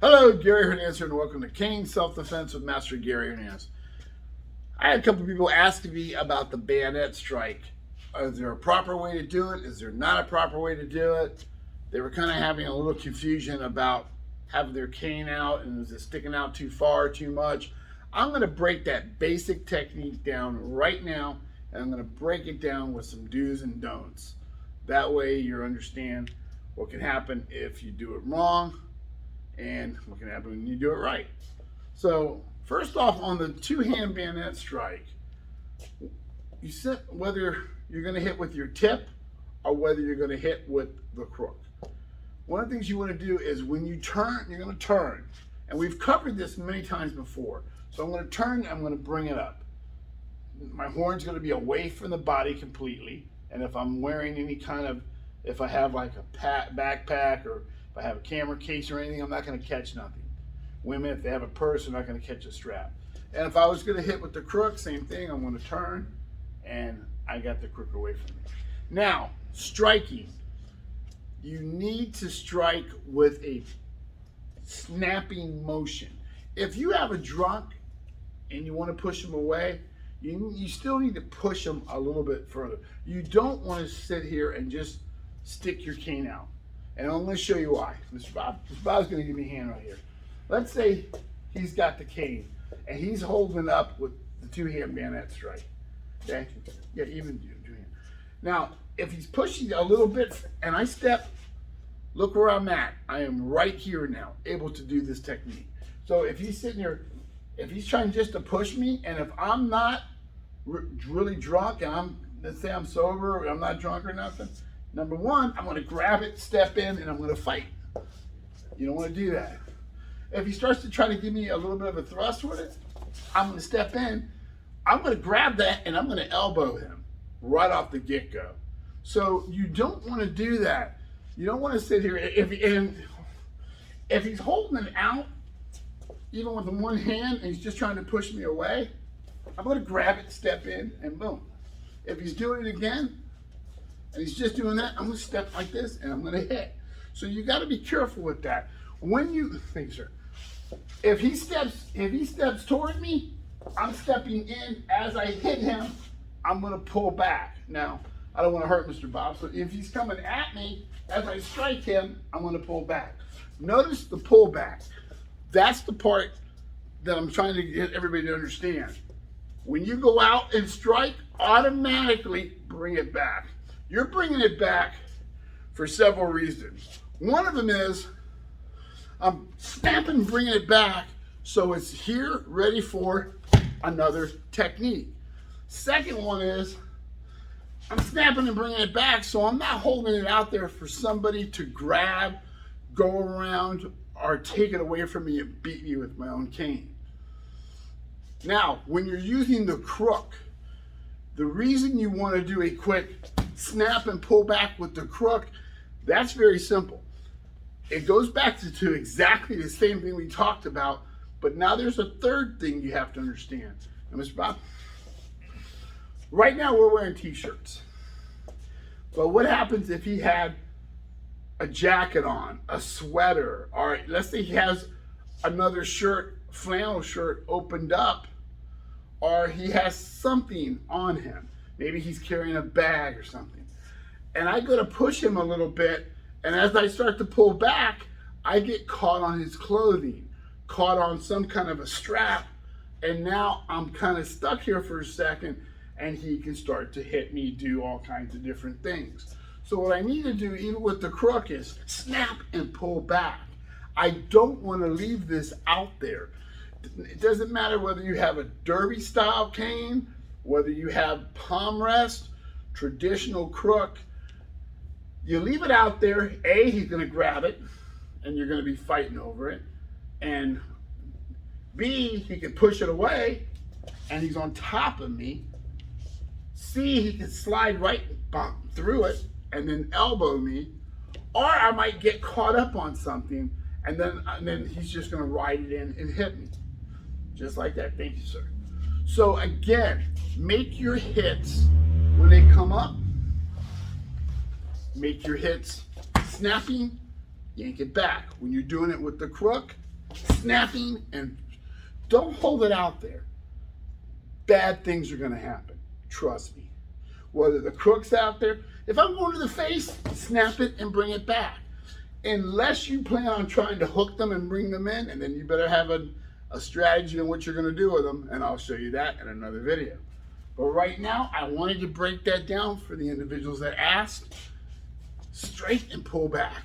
Hello, Gary Hernandez here, and welcome to Cane Self-Defense with Master Gary Hernandez. I had a couple of people asking me about the bayonet strike. Is there a proper way to do it? Is there not a proper way to do it? They were kind of having a little confusion about having their cane out and is it sticking out too far, too much. I'm going to break that basic technique down right now, and I'm going to break it down with some do's and don'ts. That way you understand what can happen if you do it wrong and what can happen when you do it right. So first off, on the two-hand bayonet strike, you set whether you're going to hit with your tip or whether you're going to hit with the crook. One of the things you want to do is when you turn, you're going to turn. And we've covered this many times before. So I'm going to turn, I'm going to bring it up. My horn's going to be away from the body completely. And if I'm wearing any kind of, if I have like a backpack or if I have a camera case or anything, I'm not going to catch nothing. Women, if they have a purse, they're not going to catch a strap. And if I was going to hit with the crook, same thing. I'm going to turn, and I got the crook away from me. Now, striking. You need to strike with a snapping motion. If you have a drunk and you want to push him away, you still need to push him a little bit further. You don't want to sit here and just stick your cane out. And I'm going to show you why. Mr. Bob's going to give me a hand right here. Let's say he's got the cane and he's holding up with the two-hand bayonet strike. Okay? Yeah, even two-hand. Now, if he's pushing a little bit and I step, look where I'm at. I am right here now, able to do this technique. So if he's sitting here, if he's trying just to push me, and if I'm not really drunk and let's say I'm sober, or I'm not drunk or nothing, number one, I'm going to grab it, step in, and I'm going to fight. You don't want to do that. If he starts to try to give me a little bit of a thrust with it, I'm going to step in, I'm going to grab that, and I'm going to elbow him right off the get-go. So you don't want to do that. You don't want to sit here, if he's holding it out, even with the one hand, and he's just trying to push me away, I'm going to grab it, step in, and boom. If he's doing it again, and he's just doing that, I'm going to step like this, and I'm going to hit. So you got to be careful with that. When you, thank you, sir. If he steps toward me, I'm stepping in. As I hit him, I'm going to pull back. Now, I don't want to hurt Mr. Bob, so if he's coming at me, as I strike him, I'm going to pull back. Notice the pull back. That's the part that I'm trying to get everybody to understand. When you go out and strike, automatically bring it back. You're bringing it back for several reasons. One of them is I'm snapping, bringing it back so it's here, ready for another technique. Second one is I'm snapping and bringing it back so I'm not holding it out there for somebody to grab, go around, or take it away from me and beat me with my own cane. Now, when you're using the crook, the reason you want to do a quick snap and pull back with the crook, that's very simple. It goes back to exactly the same thing we talked about, but now there's a third thing you have to understand. Now, Mr. Bob, right now we're wearing t-shirts. But what happens if he had a jacket on, a sweater, or let's say he has another shirt, flannel shirt opened up, or he has something on him. Maybe he's carrying a bag or something. And I go to push him a little bit, and as I start to pull back, I get caught on his clothing, caught on some kind of a strap, and now I'm kind of stuck here for a second, and he can start to hit me, do all kinds of different things. So what I need to do, even with the crook, is snap and pull back. I don't want to leave this out there. It doesn't matter whether you have a derby style cane, whether you have palm rest, traditional crook. You leave it out there, A, he's going to grab it, and you're going to be fighting over it. And B, he can push it away, and he's on top of me. C, he can slide right through it and then elbow me. Or I might get caught up on something, and then he's just going to ride it in and hit me. Just like that. Thank you, sir. So again, make your hits when they come up. Make your hits snapping, yank it back. When you're doing it with the crook, snapping, and don't hold it out there. Bad things are going to happen. Trust me. Whether the crook's out there, if I'm going to the face, snap it and bring it back. Unless you plan on trying to hook them and bring them in, and then you better have a strategy on what you're going to do with them, and I'll show you that in another video. But right now, I wanted to break that down for the individuals that asked. Straight and pull back.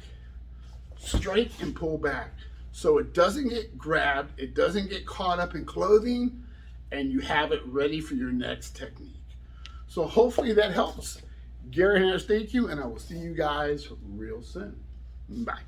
Straight and pull back. So it doesn't get grabbed, it doesn't get caught up in clothing, and you have it ready for your next technique. So hopefully that helps. Gary Hernandez, thank you, and I will see you guys real soon. Bye.